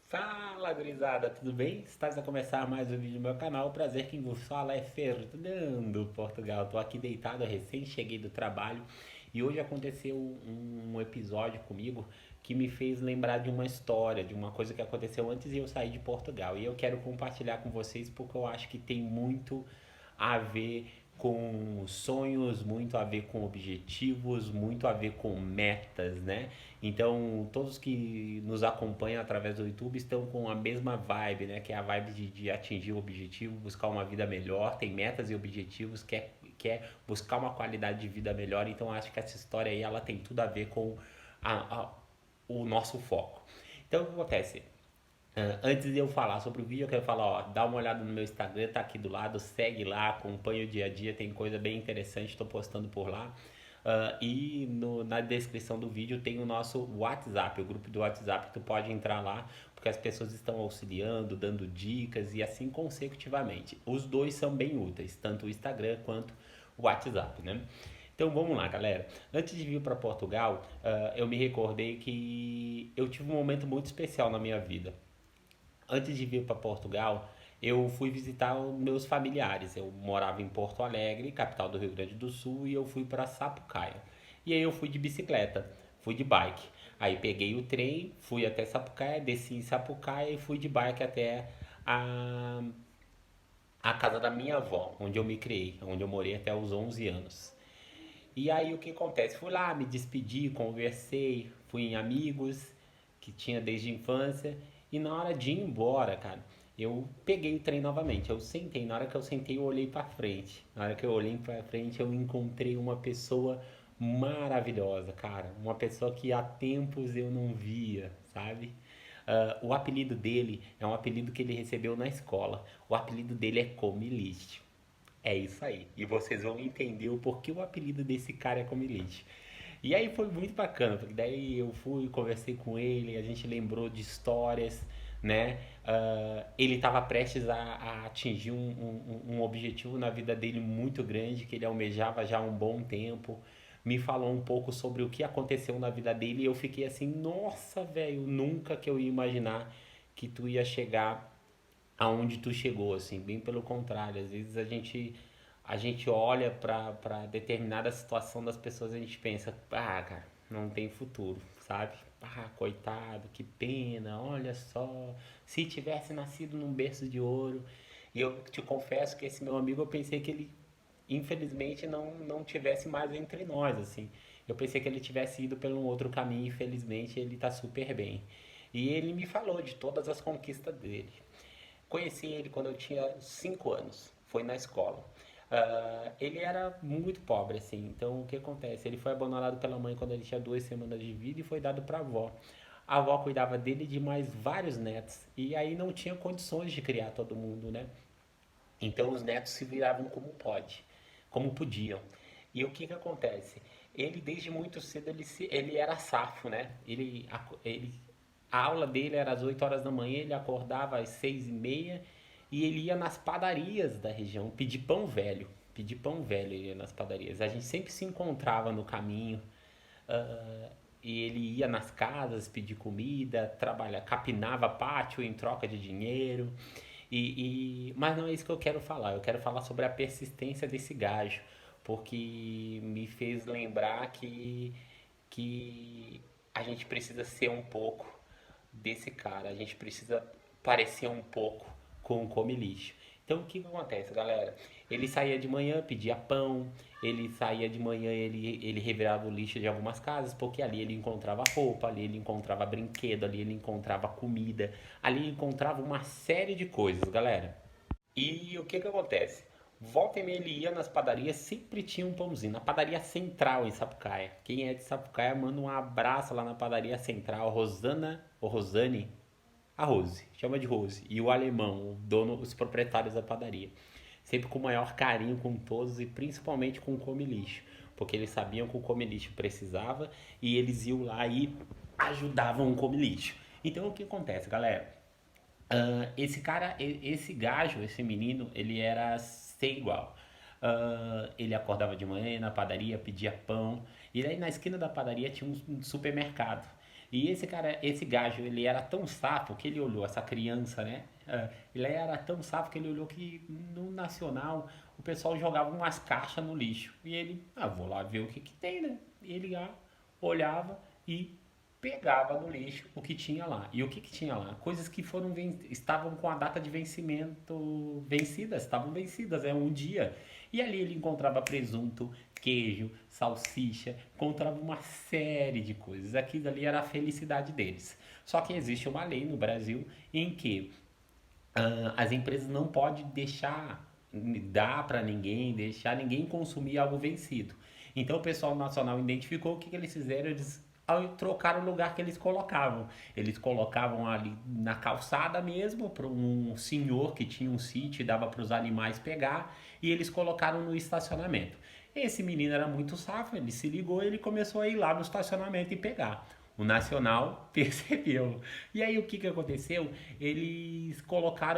Fala, gurizada, tudo bem? Estás a começar mais um vídeo do meu canal. Prazer, quem vos fala é Fernando Portugal. Tô aqui deitado, recém cheguei do trabalho e hoje aconteceu um episódio comigo que me fez lembrar de uma história, de uma coisa que aconteceu antes de eu sair de Portugal. E eu quero compartilhar com vocês porque eu acho que tem muito a ver com sonhos, muito a ver com objetivos, muito a ver com metas, né? Então, todos que nos acompanham através do YouTube estão com a mesma vibe, né? Que é a vibe de atingir o objetivo, buscar uma vida melhor, tem metas e objetivos, quer buscar uma qualidade de vida melhor. Então, acho que essa história aí, ela tem tudo a ver com a, a, o nosso foco. Então, o que acontece? Antes de eu falar sobre o vídeo, eu quero falar, ó, dá uma olhada no meu Instagram, tá aqui do lado, segue lá, acompanha o dia a dia, tem coisa bem interessante, estou postando por lá. Na descrição do vídeo tem o nosso WhatsApp, o grupo do WhatsApp, tu pode entrar lá, porque as pessoas estão auxiliando, dando dicas e assim consecutivamente. Os dois são bem úteis, tanto o Instagram quanto o WhatsApp, né? Então vamos lá, galera. Antes de vir para Portugal, eu me recordei que eu tive um momento muito especial na minha vida. Antes de vir para Portugal, eu fui visitar os meus familiares. Eu morava em Porto Alegre, capital do Rio Grande do Sul, e eu fui para Sapucaia. E aí eu fui de bicicleta, fui de bike. Aí peguei o trem, fui até Sapucaia, desci em Sapucaia e fui de bike até a, a casa da minha avó, onde eu me criei, onde eu morei até os 11 anos. E aí o que acontece? Fui lá, me despedi, conversei, fui em amigos que tinha desde a infância. E na hora de ir embora, cara, eu peguei o trem novamente. Eu sentei, na hora que eu sentei, eu olhei pra frente. Na hora que eu olhei pra frente, eu encontrei uma pessoa maravilhosa, cara. Uma pessoa que há tempos eu não via, sabe? O apelido dele é um apelido que ele recebeu na escola. O apelido dele é Comiliste. É isso aí. E vocês vão entender o porquê o apelido desse cara é Comilite. E aí foi muito bacana, porque daí eu fui, conversei com ele, a gente lembrou de histórias, né? Ele estava prestes a atingir um objetivo na vida dele muito grande, que ele almejava já há um bom tempo. Me falou um pouco sobre o que aconteceu na vida dele e eu fiquei assim, nossa, velho, nunca que eu ia imaginar que tu ia chegar aonde tu chegou, assim, bem pelo contrário. Às vezes a gente olha para determinada situação das pessoas e a gente pensa, ah, cara, não tem futuro, sabe? Ah, coitado, que pena, olha só, se tivesse nascido num berço de ouro. E eu te confesso que esse meu amigo, eu pensei que ele, infelizmente, não tivesse mais entre nós, assim. Eu pensei que ele tivesse ido pelo outro caminho, infelizmente, ele tá super bem. E ele me falou de todas as conquistas dele. Conheci ele quando eu tinha 5 anos, foi na escola. Ele era muito pobre, assim, então o que acontece? Ele foi abandonado pela mãe quando ele tinha 2 semanas de vida e foi dado para a avó. A avó cuidava dele e de mais vários netos, e aí não tinha condições de criar todo mundo, né? Então os netos se viravam como podiam. E o que que acontece? Ele desde muito cedo ele era safo, né? A aula dele era às 8 horas da manhã, ele acordava às 6h30 e ele ia nas padarias da região pedir pão velho. Pedir pão velho ele ia nas padarias. A gente sempre se encontrava no caminho. ah, e ele ia nas casas pedir comida, capinava pátio em troca de dinheiro. Mas não é isso que eu quero falar. Eu quero falar sobre a persistência desse gajo, porque me fez lembrar que a gente precisa ser um pouco desse cara. A gente precisa parecer um pouco com o Come Lixo. Então o que que acontece, galera? Ele saía de manhã, pedia pão, ele saía de manhã, ele revirava o lixo de algumas casas, porque ali ele encontrava roupa, ali ele encontrava brinquedo, ali ele encontrava comida, ali ele encontrava uma série de coisas, galera. E o que que acontece? Volta e meia ele ia nas padarias, sempre tinha um pãozinho. Na padaria central em Sapucaia. Quem é de Sapucaia, manda um abraço lá na padaria central. Rosana, ou Rosane, a Rose, chama de Rose. E o alemão, o dono, os proprietários da padaria. Sempre com o maior carinho com todos e principalmente com o come lixo. Porque eles sabiam que o come lixo precisava e eles iam lá e ajudavam o come lixo. Então o que acontece, galera? Esse cara, esse gajo, esse menino, ele era sem igual. Ele acordava de manhã, ia na padaria, pedia pão. E aí na esquina da padaria tinha um supermercado. E esse cara, esse gajo, ele era tão safo que ele olhou essa criança, né? Ele era tão safo que ele olhou que no Nacional o pessoal jogava umas caixas no lixo. E ele, vou lá ver o que que tem, né? E ele lá olhava e pegava no lixo o que tinha lá. E o que que tinha lá? Coisas que estavam com a data de vencimento vencidas, estavam vencidas, um dia. E ali ele encontrava presunto, queijo, salsicha, encontrava uma série de coisas. Aquilo ali era a felicidade deles. Só que existe uma lei no Brasil em que as empresas não podem dar para ninguém, deixar ninguém consumir algo vencido. Então o pessoal nacional identificou o que, que eles fizeram, eles trocaram o lugar que eles colocavam. Eles colocavam ali na calçada mesmo, para um senhor que tinha um sítio e dava para os animais pegar, e eles colocaram no estacionamento. Esse menino era muito safo, ele se ligou e ele começou a ir lá no estacionamento e pegar. O Nacional percebeu. E aí o que, que aconteceu? Eles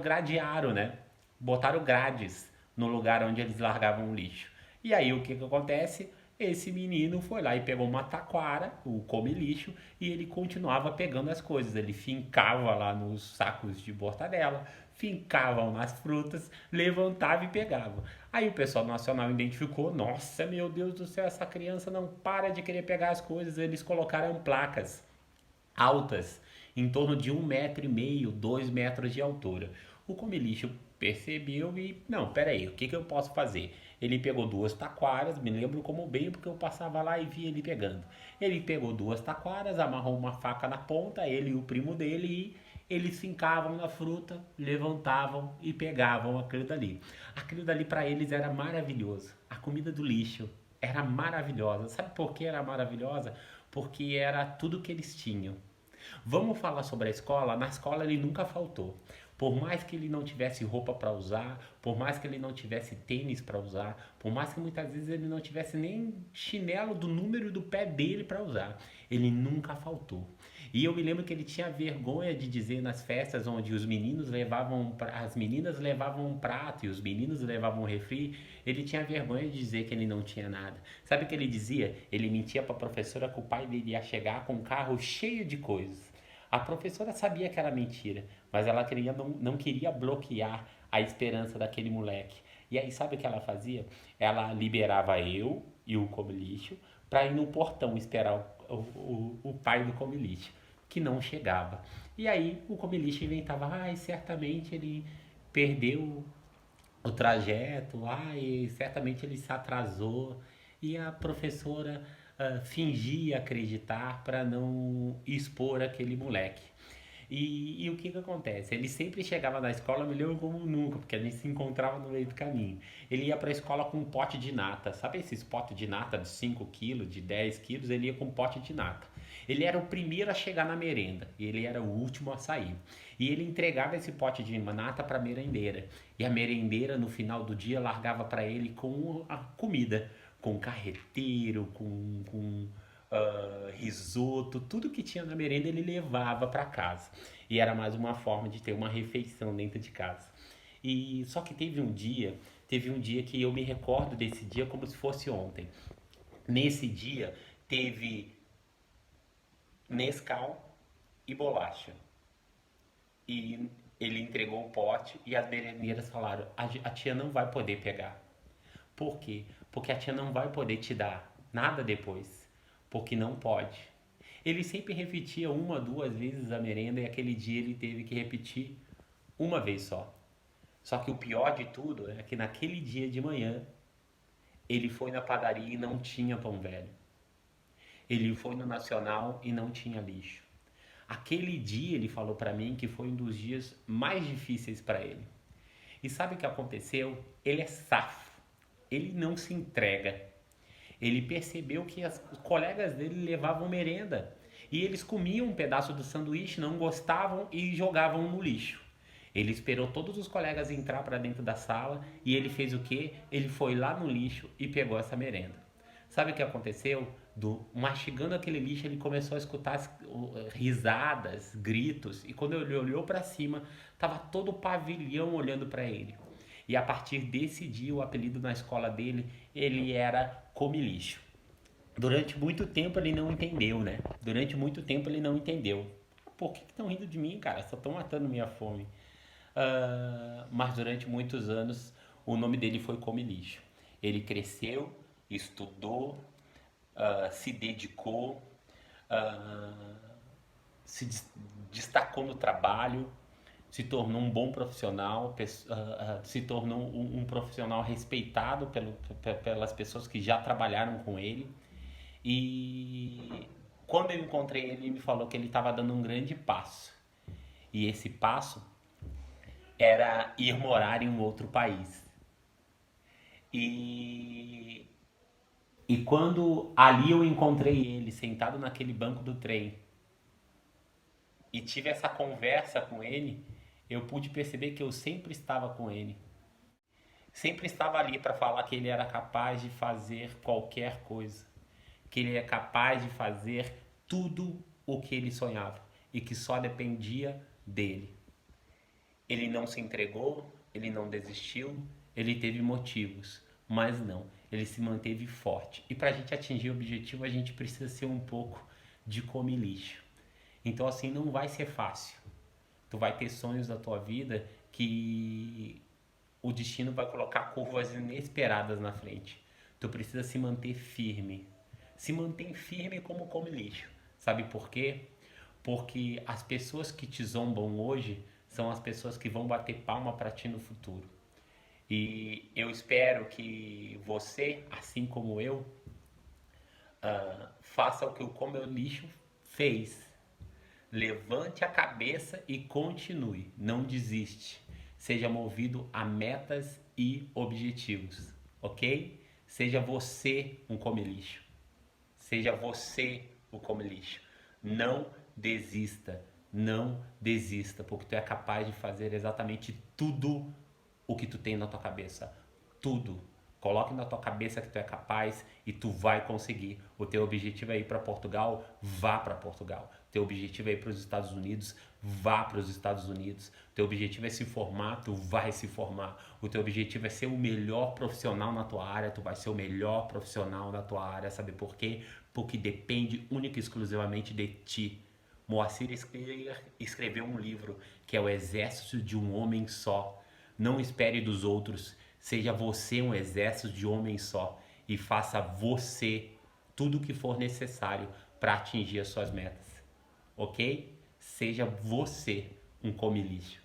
gradearam, né? Botaram grades no lugar onde eles largavam o lixo. E aí o que, que acontece? Esse menino foi lá e pegou uma taquara, o come lixo, e ele continuava pegando as coisas. Ele fincava lá nos sacos de mortadela, fincava nas frutas, levantava e pegava. Aí o pessoal nacional identificou, nossa, meu Deus do céu, essa criança não para de querer pegar as coisas. Eles colocaram placas altas, em torno de 1,5 m, 2 metros de altura. O come-lixo percebeu e, não, peraí, o que, que eu posso fazer? Ele pegou duas taquaras, me lembro como bem, porque eu passava lá e via ele pegando. Ele pegou duas taquaras, amarrou uma faca na ponta, ele e o primo dele, e eles fincavam na fruta, levantavam e pegavam aquilo dali. Aquilo dali para eles era maravilhoso. A comida do lixo era maravilhosa. Sabe por que era maravilhosa? Porque era tudo que eles tinham. Vamos falar sobre a escola? Na escola ele nunca faltou. Por mais que ele não tivesse roupa para usar, por mais que ele não tivesse tênis para usar, por mais que muitas vezes ele não tivesse nem chinelo do número do pé dele para usar, ele nunca faltou. E eu me lembro que ele tinha vergonha de dizer nas festas onde as meninas levavam um prato e os meninos levavam um refri, ele tinha vergonha de dizer que ele não tinha nada. Sabe o que ele dizia? Ele mentia para a professora que o pai dele ia chegar com um carro cheio de coisas. A professora sabia que era mentira, mas ela não queria bloquear a esperança daquele moleque. E aí, sabe o que ela fazia? Ela liberava eu e o come lixo para ir no portão esperar o pai do come lixo, que não chegava. E aí o come lixo inventava, certamente ele perdeu o trajeto, e certamente ele se atrasou. E a professora fingia acreditar para não expor aquele moleque. E o que que acontece? Ele sempre chegava na escola, me lembro como nunca, porque a gente se encontrava no meio do caminho. Ele ia para a escola com um pote de nata, sabe esses potes de nata de 5 quilos, de 10 quilos? Ele ia com um pote de nata. Ele era o primeiro a chegar na merenda e ele era o último a sair. E ele entregava esse pote de nata para a merendeira. E a merendeira, no final do dia, largava para ele com a comida, com carreteiro, com risoto, tudo que tinha na merenda ele levava para casa. E era mais uma forma de ter uma refeição dentro de casa. E só que teve um dia que eu me recordo desse dia como se fosse ontem. Nesse dia teve Nescau e bolacha. E ele entregou o pote e as merendeiras falaram: a tia não vai poder pegar. Por quê? Porque a tia não vai poder te dar nada depois. Porque não pode. Ele sempre repetia uma, duas vezes a merenda e aquele dia ele teve que repetir uma vez só. Só que o pior de tudo é que naquele dia de manhã ele foi na padaria e não tinha pão velho. Ele foi no Nacional e não tinha lixo. Aquele dia ele falou para mim que foi um dos dias mais difíceis para ele. E sabe o que aconteceu? Ele é safo. Ele não se entrega. Ele percebeu que os colegas dele levavam merenda e eles comiam um pedaço do sanduíche, não gostavam e jogavam no lixo. Ele esperou todos os colegas entrar para dentro da sala e ele fez o quê? Ele foi lá no lixo e pegou essa merenda. Sabe o que aconteceu? Mastigando aquele lixo, ele começou a escutar risadas, gritos, e quando ele olhou para cima, estava todo o pavilhão olhando para ele. E a partir desse dia, o apelido na escola dele, ele era Come Lixo. Durante muito tempo ele não entendeu, né? Durante muito tempo ele não entendeu. Por que estão rindo de mim, cara? Só estão matando minha fome. Mas durante muitos anos o nome dele foi Come Lixo. Ele cresceu, estudou, se dedicou, ah, se destacou no trabalho, se tornou um bom profissional, se tornou um profissional respeitado pelas pessoas que já trabalharam com ele. E quando eu encontrei ele, ele me falou que ele estava dando um grande passo. E esse passo era ir morar em um outro país. E, e quando ali eu encontrei ele sentado naquele banco do trem e tive essa conversa com ele, eu pude perceber que eu sempre estava com ele. Sempre estava ali para falar que ele era capaz de fazer qualquer coisa, que ele é capaz de fazer tudo o que ele sonhava e que só dependia dele. Ele não se entregou, ele não desistiu, ele teve motivos, mas não, ele se manteve forte. E para a gente atingir o objetivo, a gente precisa ser um pouco de come lixo. Então, assim, não vai ser fácil. Tu vai ter sonhos da tua vida que o destino vai colocar curvas inesperadas na frente. Tu precisa se manter firme. Se mantém firme como come lixo. Sabe por quê? Porque as pessoas que te zombam hoje são as pessoas que vão bater palma para ti no futuro. E eu espero que você, assim como eu, faça o que o Come Lixo fez. Levante a cabeça e continue. Não desiste. Seja movido a metas e objetivos, ok? Seja você um come lixo. Seja você o come lixo. Não desista. Não desista, porque tu é capaz de fazer exatamente tudo o que tu tem na tua cabeça. Tudo. Coloque na tua cabeça que tu é capaz e tu vai conseguir. O teu objetivo é ir para Portugal? Vá para Portugal. O teu objetivo é ir para os Estados Unidos? Vá para os Estados Unidos. O teu objetivo é se formar? Tu vai se formar. O teu objetivo é ser o melhor profissional na tua área? Tu vai ser o melhor profissional na tua área. Sabe por quê? Porque depende única e exclusivamente de ti. Moacir escreveu um livro que é O Exército de um Homem Só. Não espere dos outros, seja você um exército de homem só e faça você tudo o que for necessário para atingir as suas metas, ok? Seja você um come lixo.